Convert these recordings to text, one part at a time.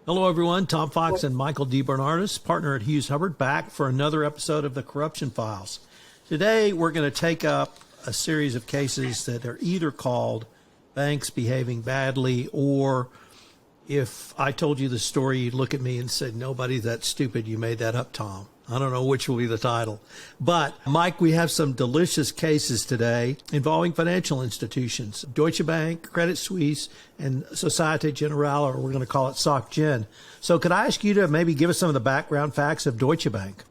Hello, everyone. Tom Fox and Michael DeBernardis, partner at Hughes Hubbard, back for another episode of the Corruption Files. Today, we're going to take up a series of cases that are either called banks behaving badly, or if I told you the story, you'd look at me and say, nobody's that stupid. You made that up, Tom. I don't know which will be the title. But, Mike, we have some delicious cases today involving financial institutions. Deutsche Bank, Credit Suisse, and Societe Generale, or we're going to call it SocGen. So could I ask you to maybe give us some of the background facts of Deutsche Bank?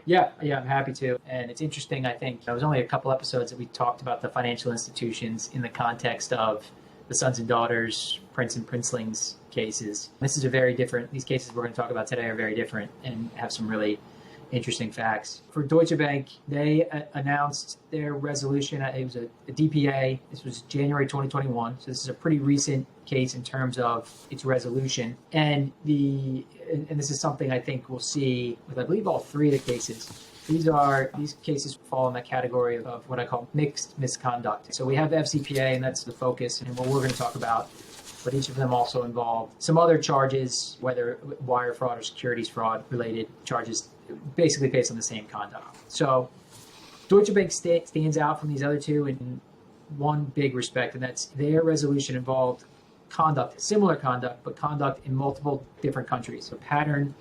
Yeah, I'm happy to. And it's interesting, I think, there was only a couple episodes that we talked about the financial institutions in the context of the sons and daughters, prince and princelings cases. This is these cases we're going to talk about today are very different and have some really interesting facts. For Deutsche Bank, they announced their resolution. It was a DPA. This was January 2021. So this is a pretty recent case in terms of its resolution. And this is something I think we'll see with, I believe, all three of the cases. These cases fall in that category of what I call mixed misconduct. So we have FCPA, and that's the focus and what we're going to talk about. But each of them also involve some other charges, whether wire fraud or securities fraud related charges, basically based on the same conduct. So Deutsche Bank stands out from these other two in one big respect, and that's their resolution involved similar conduct, but conduct in multiple different countries. A pattern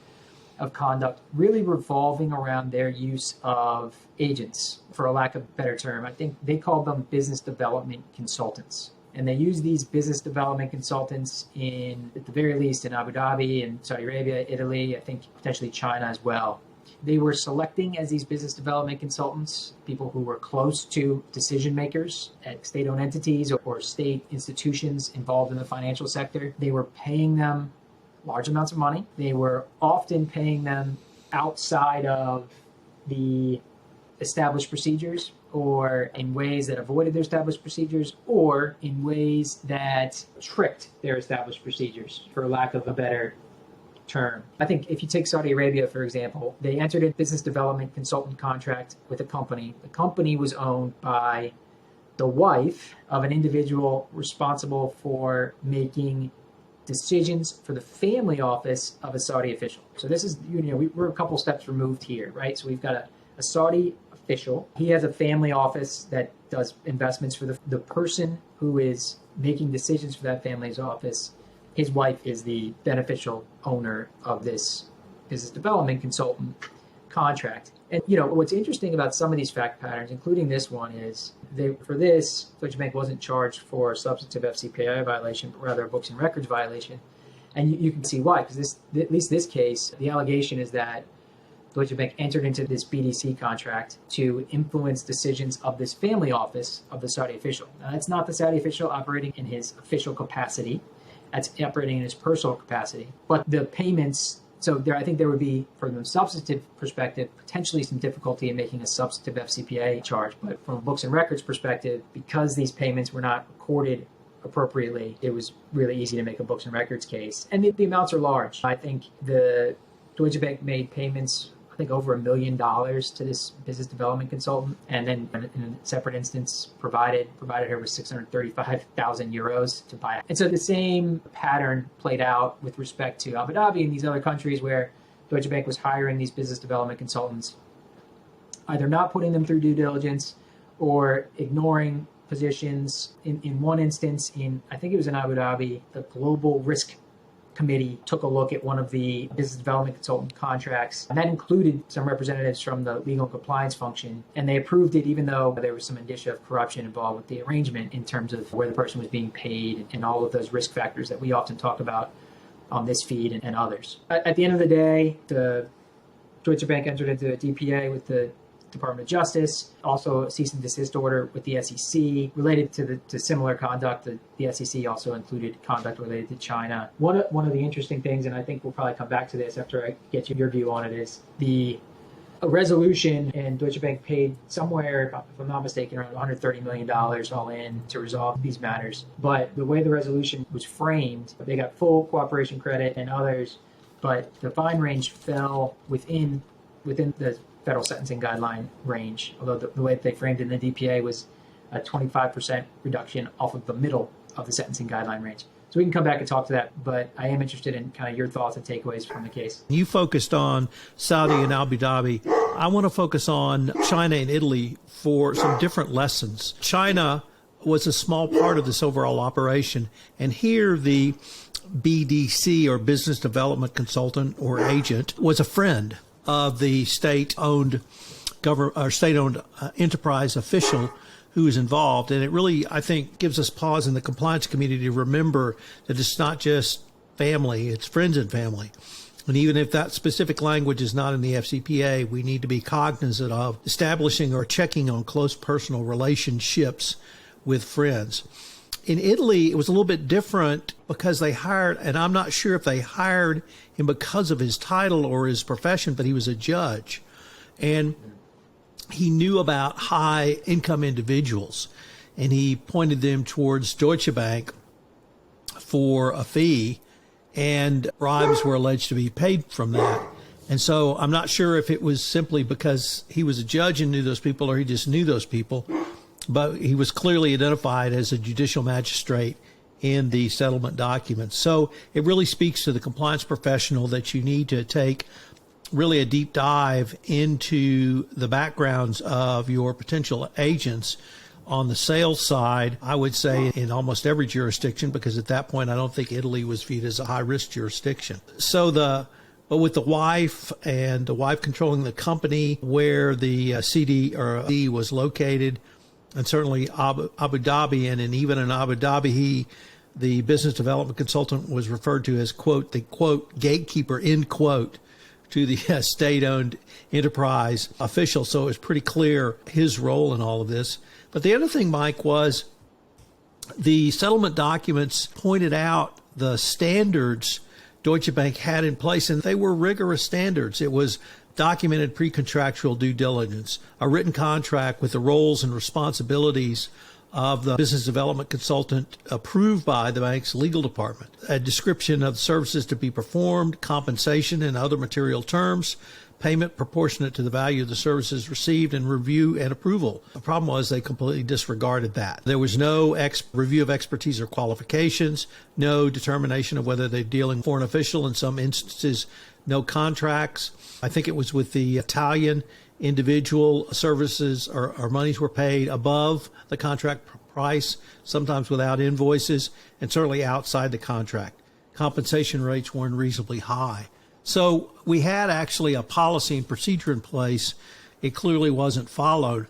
of conduct really revolving around their use of agents, for a lack of a better term. I think they called them business development consultants. And they use these business development consultants at the very least, in Abu Dhabi and Saudi Arabia, Italy, I think potentially China as well. They were selecting as these business development consultants people who were close to decision makers at state-owned entities or state institutions involved in the financial sector. They were paying them large amounts of money. They were often paying them outside of the established procedures, or in ways that avoided their established procedures, or in ways that tricked their established procedures, for lack of a better term. I think if you take Saudi Arabia, for example, they entered a business development consultant contract with a company. The company was owned by the wife of an individual responsible for making decisions for the family office of a Saudi official. So this is, we're a couple steps removed here, right? So we've got a Saudi official. He has a family office that does investments for the person who is making decisions for that family's office. His wife is the beneficial owner of this business development consultant contract. And what's interesting about some of these fact patterns, including this one, is Deutsche Bank wasn't charged for a substantive FCPA violation, but rather a books and records violation. And you can see why, because at least this case, the allegation is that Deutsche Bank entered into this BDC contract to influence decisions of this family office of the Saudi official. Now, that's not the Saudi official operating in his official capacity. That's operating in his personal capacity. But the payments, I think there would be, from a substantive perspective, potentially some difficulty in making a substantive FCPA charge. But from a books and records perspective, because these payments were not recorded appropriately, it was really easy to make a books and records case. And the amounts are large. I think the Deutsche Bank made payments, over $1 million to this business development consultant, and then in a separate instance provided her with 635,000 euros to buy it. And so the same pattern played out with respect to Abu Dhabi and these other countries, where Deutsche Bank was hiring these business development consultants, either not putting them through due diligence or ignoring positions. In one instance, I think it was in Abu Dhabi, the Global Risk Committee took a look at one of the business development consultant contracts, and that included some representatives from the legal and compliance function, and they approved it even though there was some indicia of corruption involved with the arrangement in terms of where the person was being paid and all of those risk factors that we often talk about on this feed and others. At the end of the day, the Deutsche Bank entered into a DPA with the Department of Justice, also a cease and desist order with the SEC related to similar conduct. The SEC also included conduct related to China. One of the interesting things, and I think we'll probably come back to this after I get your view on it, is a resolution, and Deutsche Bank paid somewhere, if I'm not mistaken, around $130 million all in to resolve these matters. But the way the resolution was framed, they got full cooperation credit and others, but the fine range fell within the federal sentencing guideline range, although the way that they framed it in the DPA was a 25% reduction off of the middle of the sentencing guideline range. So we can come back and talk to that, but I am interested in kind of your thoughts and takeaways from the case. You focused on Saudi and Abu Dhabi. I want to focus on China and Italy for some different lessons. China was a small part of this overall operation, and here the BDC, or business development consultant or agent, was a friend of the state-owned enterprise official who is involved. And it really, I think, gives us pause in the compliance community to remember that it's not just family, it's friends and family. And even if that specific language is not in the FCPA, we need to be cognizant of establishing or checking on close personal relationships with friends. In Italy, it was a little bit different because they hired, and I'm not sure if they hired him because of his title or his profession, but he was a judge. And he knew about high income individuals, and he pointed them towards Deutsche Bank for a fee, and bribes were alleged to be paid from that. And so I'm not sure if it was simply because he was a judge and knew those people, or he just knew those people, but he was clearly identified as a judicial magistrate in the settlement documents. So it really speaks to the compliance professional that you need to take really a deep dive into the backgrounds of your potential agents on the sales side. I would say in almost every jurisdiction, because at that point I don't think Italy was viewed as a high-risk jurisdiction. But with the wife and the wife controlling the company where the CD or D was located, and certainly Abu Dhabi, and even in Abu Dhabi, the business development consultant was referred to as, quote, the, quote, gatekeeper, end quote, to the state-owned enterprise official. So it was pretty clear his role in all of this. But the other thing, Mike, was the settlement documents pointed out the standards Deutsche Bank had in place, and they were rigorous standards. It was documented pre-contractual due diligence, a written contract with the roles and responsibilities of the business development consultant approved by the bank's legal department, a description of services to be performed, compensation and other material terms, payment proportionate to the value of the services received, and review and approval. The problem was they completely disregarded that. There was no review of expertise or qualifications, no determination of whether they're dealing with a foreign official, in some instances, no contracts. I think it was with the Italian individual services or monies were paid above the contract price, sometimes without invoices, and certainly outside the contract. Compensation rates weren't reasonably high. So we had actually a policy and procedure in place. It clearly wasn't followed.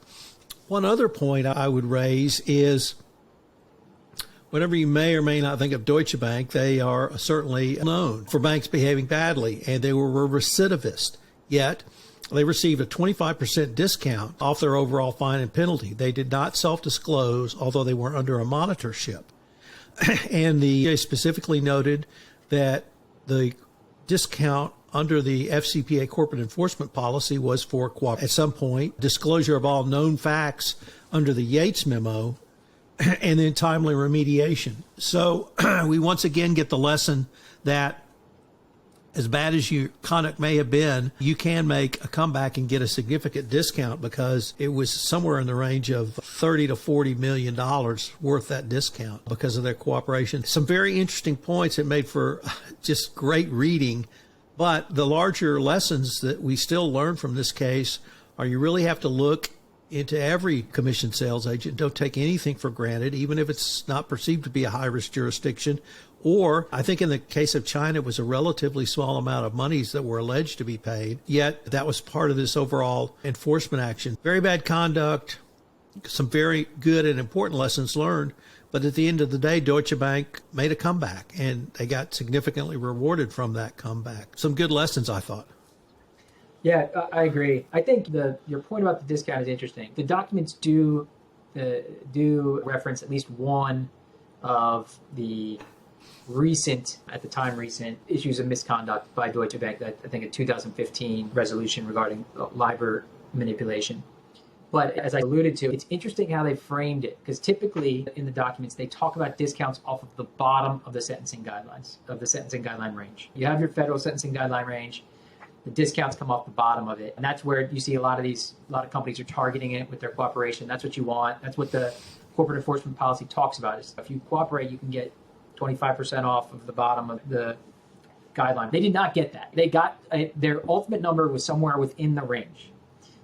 One other point I would raise is, whenever you may or may not think of Deutsche Bank, they are certainly known for banks behaving badly, and they were recidivist. Yet they received a 25% discount off their overall fine and penalty. They did not self-disclose, although they were under a monitorship. And they specifically noted that the discount under the FCPA corporate enforcement policy was for cooperation. At some point, disclosure of all known facts under the Yates memo, and then timely remediation. So we once again get the lesson that as bad as your conduct may have been, you can make a comeback and get a significant discount, because it was somewhere in the range of $30 to $40 million worth that discount because of their cooperation. Some very interesting points. It made for just great reading. But the larger lessons that we still learn from this case are you really have to look into every commission sales agent. Don't take anything for granted, even if it's not perceived to be a high-risk jurisdiction. Or I think in the case of China, it was a relatively small amount of monies that were alleged to be paid, yet that was part of this overall enforcement action. Very bad conduct, some very good and important lessons learned, but at the end of the day, Deutsche Bank made a comeback, and they got significantly rewarded from that comeback. Some good lessons, I thought. Yeah, I agree. I think your point about the discount is interesting. The documents do reference at least one of the recent issues of misconduct by Deutsche Bank, that I think a 2015 resolution regarding LIBOR manipulation. But as I alluded to, it's interesting how they framed it, because typically in the documents, they talk about discounts off of the bottom of the sentencing guidelines, of the sentencing guideline range. You have your federal sentencing guideline range, the discounts come off the bottom of it. And that's where you see a lot of companies are targeting it with their cooperation. That's what you want. That's what the corporate enforcement policy talks about, is if you cooperate, you can get 25% off of the bottom of the guideline. They did not get that. They got their ultimate number was somewhere within the range.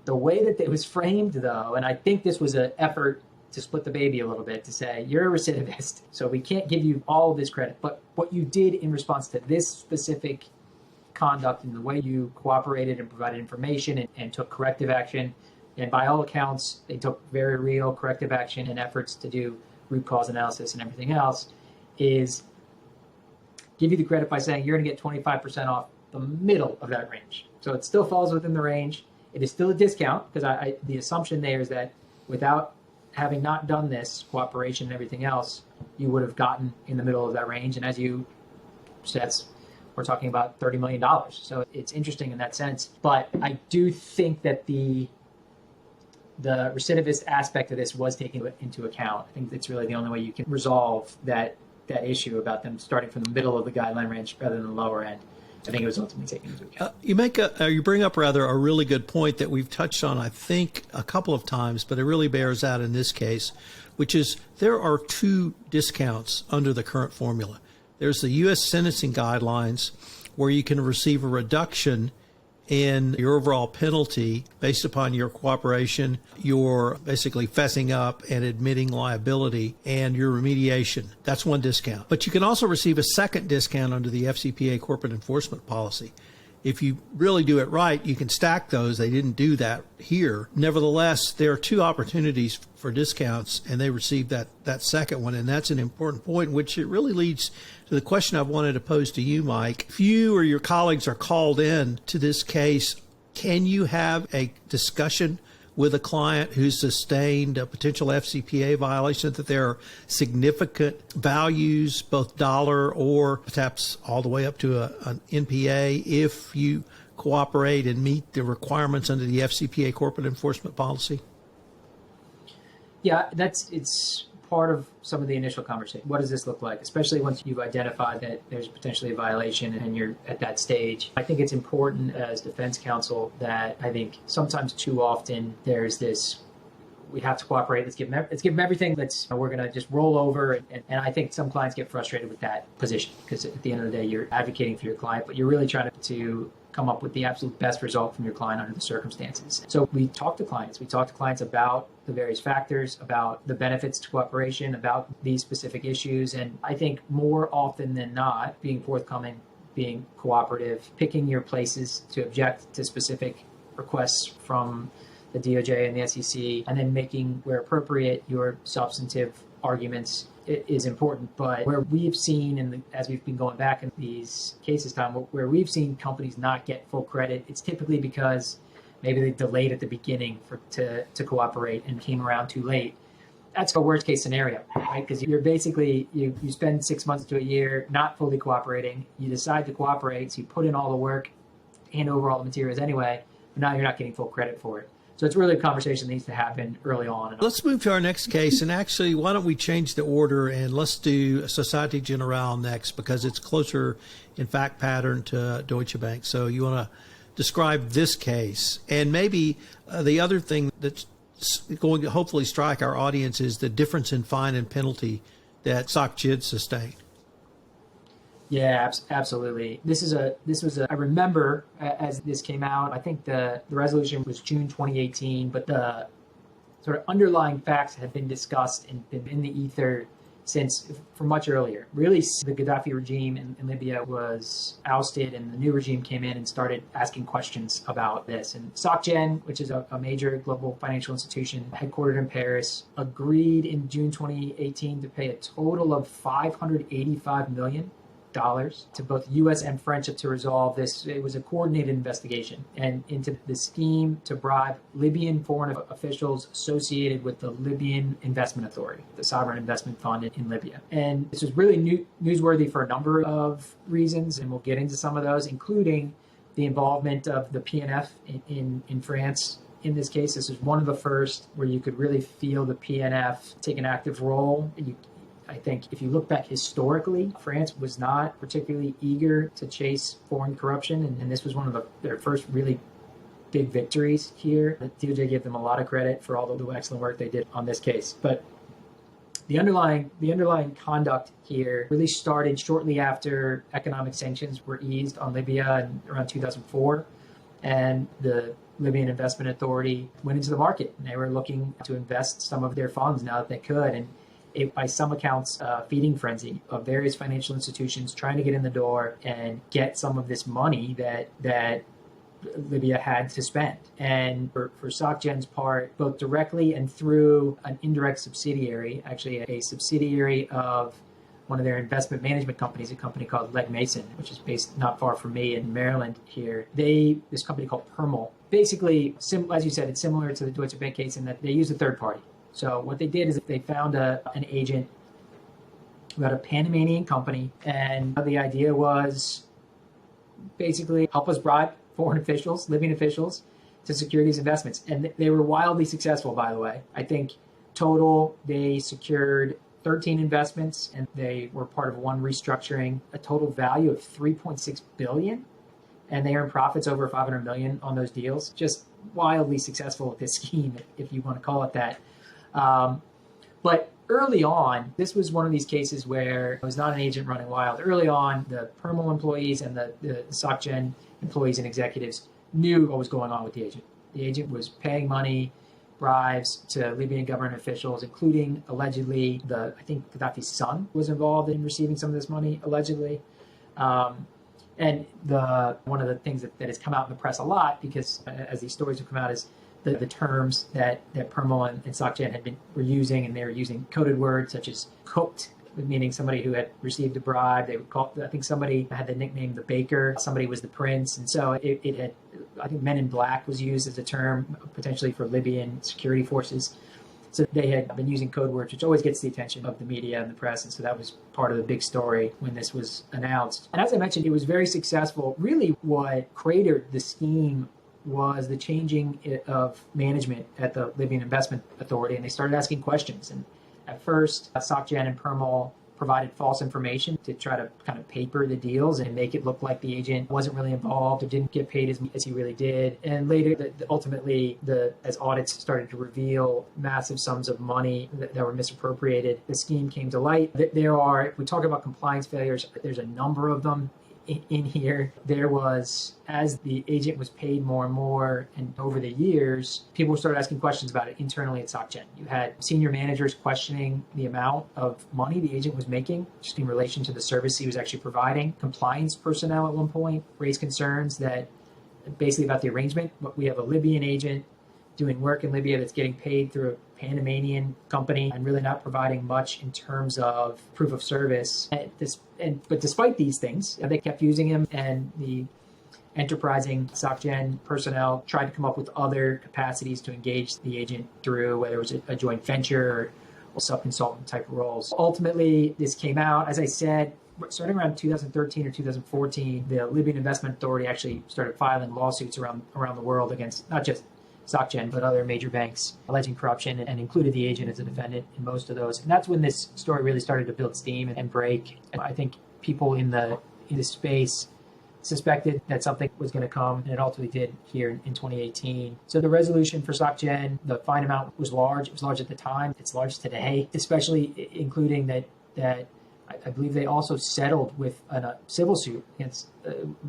The way that it was framed, though, and I think this was an effort to split the baby a little bit, to say, you're a recidivist, so we can't give you all of this credit. But what you did in response to this specific conduct and the way you cooperated and provided information and took corrective action, and by all accounts, they took very real corrective action and efforts to do root cause analysis and everything else, is give you the credit by saying you're going to get 25% off the middle of that range. So it still falls within the range. It is still a discount, because the assumption there is that without having not done this cooperation and everything else, you would have gotten in the middle of that range. And as you said, we're talking about $30 million. So it's interesting in that sense. But I do think that the recidivist aspect of this was taken into account. I think that's really the only way you can resolve that issue about them starting from the middle of the guideline range rather than the lower end. I think it was ultimately taken into account. You bring up rather a really good point that we've touched on, I think, a couple of times, but it really bears out in this case, which is there are two discounts under the current formula. There's the U.S. sentencing guidelines, where you can receive a reduction in your overall penalty based upon your cooperation, your basically fessing up and admitting liability, and your remediation. That's one discount. But you can also receive a second discount under the FCPA corporate enforcement policy. If you really do it right, you can stack those. They didn't do that here. Nevertheless, there are two opportunities for discounts, and they received that second one, and that's an important point, which it really leads to the question I wanted to pose to you, Mike. If you or your colleagues are called in to this case, can you have a discussion with a client who's sustained a potential FCPA violation, that there are significant values, both dollar or perhaps all the way up to an NPA, if you cooperate and meet the requirements under the FCPA corporate enforcement policy? Yeah, it's part of some of the initial conversation. What does this look like, especially once you've identified that there's potentially a violation and you're at that stage? I think it's important as defense counsel that I think sometimes too often there's this, we have to cooperate, let's give them everything, we're going to just roll over. And I think some clients get frustrated with that position, because at the end of the day, you're advocating for your client, but you're really trying to come up with the absolute best result from your client under the circumstances. So we talk to clients. We talk to clients about the various factors, about the benefits to cooperation, about these specific issues. And I think more often than not, being forthcoming, being cooperative, picking your places to object to specific requests from the DOJ and the SEC, and then making, where appropriate, your substantive arguments is important. But where we've seen, as we've been going back in these cases, Tom, where we've seen companies not get full credit, it's typically because maybe they delayed at the beginning to cooperate and came around too late. That's a worst case scenario, right? Because you're basically, you spend 6 months to a year not fully cooperating. You decide to cooperate, so you put in all the work, hand over all the materials anyway, but now you're not getting full credit for it. So it's really a conversation that needs to happen early on. Let's move to our next case. And actually, why don't we change the order and let's do Societe Generale next, because it's closer in fact pattern to Deutsche Bank. So you want to describe this case. And maybe the other thing that's going to hopefully strike our audience is the difference in fine and penalty that SocGen sustained. Yeah, absolutely. I remember as this came out, I think the resolution was June 2018, but the sort of underlying facts had been discussed and been in the ether from much earlier. Really, the Gaddafi regime in Libya was ousted, and the new regime came in and started asking questions about this. And SocGen, which is a major global financial institution headquartered in Paris, agreed in June 2018 to pay a total of $585 million to both U.S. and French to resolve this. It was a coordinated investigation and into the scheme to bribe Libyan foreign officials associated with the Libyan Investment Authority, the sovereign investment fund in Libya. And this was really newsworthy for a number of reasons, and we'll get into some of those, including the involvement of the PNF in France. In this case, this is one of the first where you could really feel the PNF take an active role. I think if you look back historically, France was not particularly eager to chase foreign corruption, and this was one of their first really big victories here. The DOJ gave them a lot of credit for all the excellent work they did on this case. But The underlying conduct here really started shortly after economic sanctions were eased on Libya in around 2004, and the Libyan Investment Authority went into the market, and they were looking to invest some of their funds now that they could. And it, by some accounts, feeding frenzy of various financial institutions trying to get in the door and get some of this money that Libya had to spend. And for SocGen's part, both directly and through an indirect subsidiary, actually a subsidiary of one of their investment management companies, a company called Legg Mason, which is based not far from me in Maryland here. This company called Permal, basically, as you said, it's similar to the Deutsche Bank case in that they use a third party. So what they did is they found an agent who had a Panamanian company, and the idea was basically help us bribe foreign officials, Libyan officials, to secure these investments. And they were wildly successful, by the way. I think total they secured 13 investments, and they were part of one restructuring, a total value of $3.6 billion. And they earned profits over $500 million on those deals. Just wildly successful with this scheme, if you want to call it that. But early on, this was one of these cases where it was not an agent running wild. Early on, the Permal employees and the SocGen employees and executives knew what was going on with the agent. The agent was paying money, bribes to Libyan government officials, including allegedly I think Gaddafi's son was involved in receiving some of this money, allegedly. And one of the things that has come out in the press a lot, because as these stories have come out, is the terms that Permal and SocGen were using, and they were using coded words such as cooked, meaning somebody who had received a bribe. They would call, I think somebody had the nickname the Baker, somebody was the Prince. And so it had, I think Men in Black was used as a term potentially for Libyan security forces. So they had been using code words, which always gets the attention of the media and the press. And so that was part of the big story when this was announced. And as I mentioned, it was very successful. Really what cratered the scheme was the changing of management at the Libyan Investment Authority. And they started asking questions. And at first, SocGen and Permal provided false information to try to kind of paper the deals and make it look like the agent wasn't really involved or didn't get paid as he really did. And later, ultimately, as audits started to reveal massive sums of money that were misappropriated, the scheme came to light. If we talk about compliance failures, there's a number of them in here. There was, as the agent was paid more and more, and over the years, people started asking questions about it internally at SocGen. You had senior managers questioning the amount of money the agent was making, just in relation to the service he was actually providing. Compliance personnel at one point raised concerns that basically about the arrangement. We have a Libyan agent doing work in Libya that's getting paid through a Panamanian company and really not providing much in terms of proof of service. But despite these things, they kept using him, and the enterprising SocGen personnel tried to come up with other capacities to engage the agent through, whether it was a joint venture or sub-consultant type roles. Ultimately, this came out, as I said, starting around 2013 or 2014, the Libyan Investment Authority actually started filing lawsuits around the world against not just SocGen, but other major banks, alleging corruption, and included the agent as a defendant in most of those. And that's when this story really started to build steam and break. And I think people in the space suspected that something was going to come, and it ultimately did here in 2018. So the resolution for SocGen, the fine amount was large. It was large at the time. It's large today, especially including that I believe they also settled with a civil suit against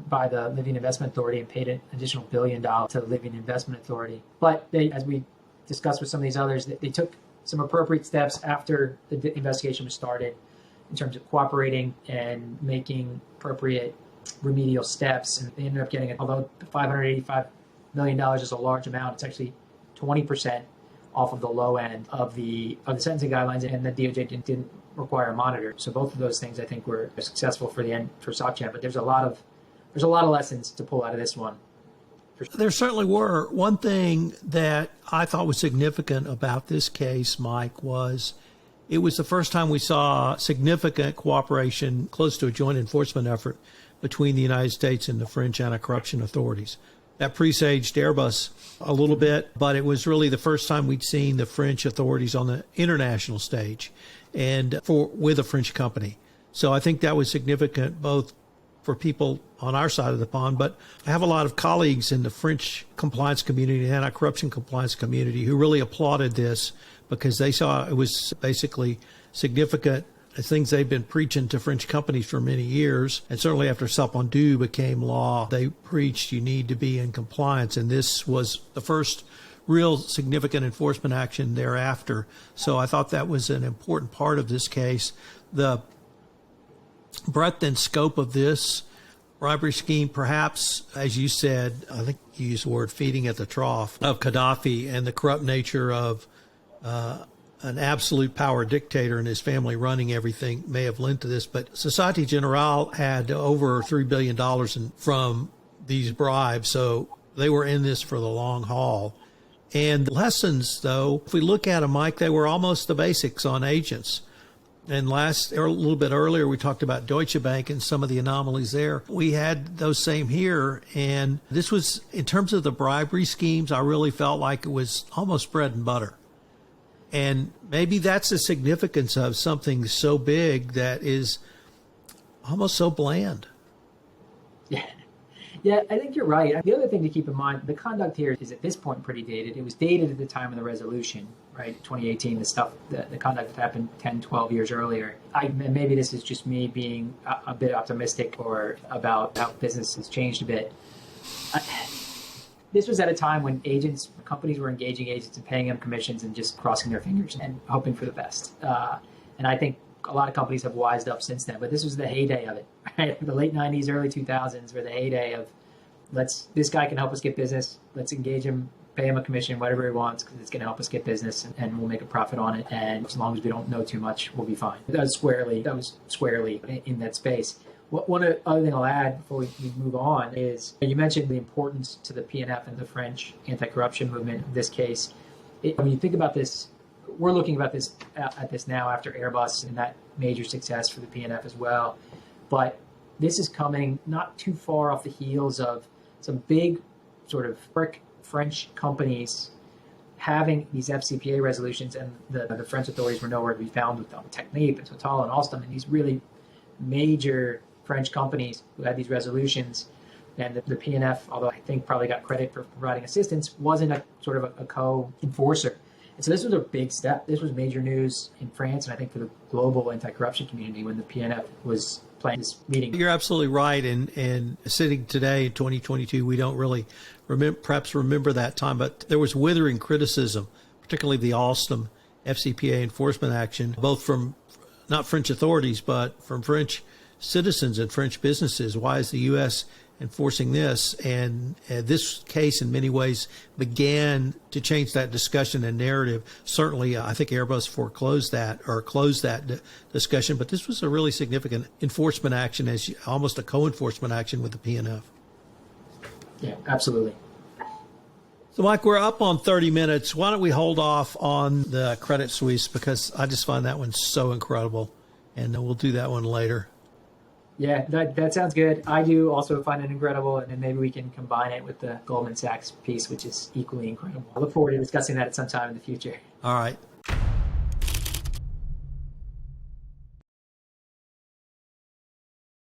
by the Libyan Investment Authority and paid an additional $1 billion to the Libyan Investment Authority. But they, as we discussed with some of these others, they took some appropriate steps after the investigation was started in terms of cooperating and making appropriate remedial steps. And they ended up getting, although the $585 million is a large amount, it's actually 20% off of the low end of the sentencing guidelines, and the DOJ didn't require a monitor. So both of those things I think were successful for SocGen, but there's a lot of lessons to pull out of this one. There certainly were. One thing that I thought was significant about this case, Mike, was it was the first time we saw significant cooperation close to a joint enforcement effort between the United States and the French anti-corruption authorities. That presaged Airbus a little bit, but it was really the first time we'd seen the French authorities on the international stage and with a French company. So I think that was significant both for people on our side of the pond, but I have a lot of colleagues in the French compliance community, the anti-corruption compliance community, who really applauded this because they saw it was basically significant things they've been preaching to French companies for many years. And certainly after Sapin-II became law, they preached you need to be in compliance. And this was the first real significant enforcement action thereafter. So I thought that was an important part of this case. The breadth and scope of this bribery scheme, perhaps, as you said, I think you used the word feeding at the trough of Gaddafi, and the corrupt nature of an absolute power dictator and his family running everything may have lent to this. But Societe Generale had over $3 billion from these bribes, so they were in this for the long haul. And the lessons, though, if we look at them, Mike, they were almost the basics on agents. And a little bit earlier, we talked about Deutsche Bank and some of the anomalies there. We had those same here. And this was, in terms of the bribery schemes, I really felt like it was almost bread and butter. And maybe that's the significance of something so big that is almost so bland. Yeah, I think you're right. The other thing to keep in mind, the conduct here is at this point pretty dated. It was dated at the time of the resolution, right? 2018, the conduct that happened 10, 12 years earlier. Maybe this is just me being a bit optimistic or about how business has changed a bit. This was at a time when companies were engaging agents and paying them commissions and just crossing their fingers and hoping for the best. And I think a lot of companies have wised up since then, but this was the heyday of it, right? The late 90s, early 2000s were the heyday of this guy can help us get business. Let's engage him, pay him a commission, whatever he wants, because it's going to help us get business and we'll make a profit on it. And as long as we don't know too much, we'll be fine. That was squarely in that space. One other thing I'll add before we move on is you mentioned the importance to the PNF and the French anti-corruption movement in this case. When you think about this, we're looking at this now after Airbus and that major success for the PNF as well. But this is coming not too far off the heels of some big sort of French companies having these FCPA resolutions, and the French authorities were nowhere to be found with them. Technip and Total and Alstom and these really major French companies who had these resolutions. And the PNF, although I think probably got credit for providing assistance, wasn't a sort of a co-enforcer. And so this was a big step. This was major news in France, and I think for the global anti-corruption community when the PNF was playing this meeting. You're absolutely right. And sitting today in 2022, we don't really perhaps remember that time, but there was withering criticism, particularly the Alstom FCPA enforcement action, both from not French authorities, but from French citizens and French businesses. Why is the U.S. enforcing this? And this case in many ways began to change that discussion and narrative. Certainly, I think Airbus foreclosed that or closed that discussion, but this was a really significant enforcement action, as almost a co-enforcement action with the PNF. Yeah, absolutely. So, Mike, we're up on 30 minutes. Why don't we hold off on the Credit Suisse, because I just find that one so incredible, and we'll do that one later. Yeah, that sounds good. I do also find it incredible, and then maybe we can combine it with the Goldman Sachs piece, which is equally incredible. I look forward to discussing that at some time in the future. All right.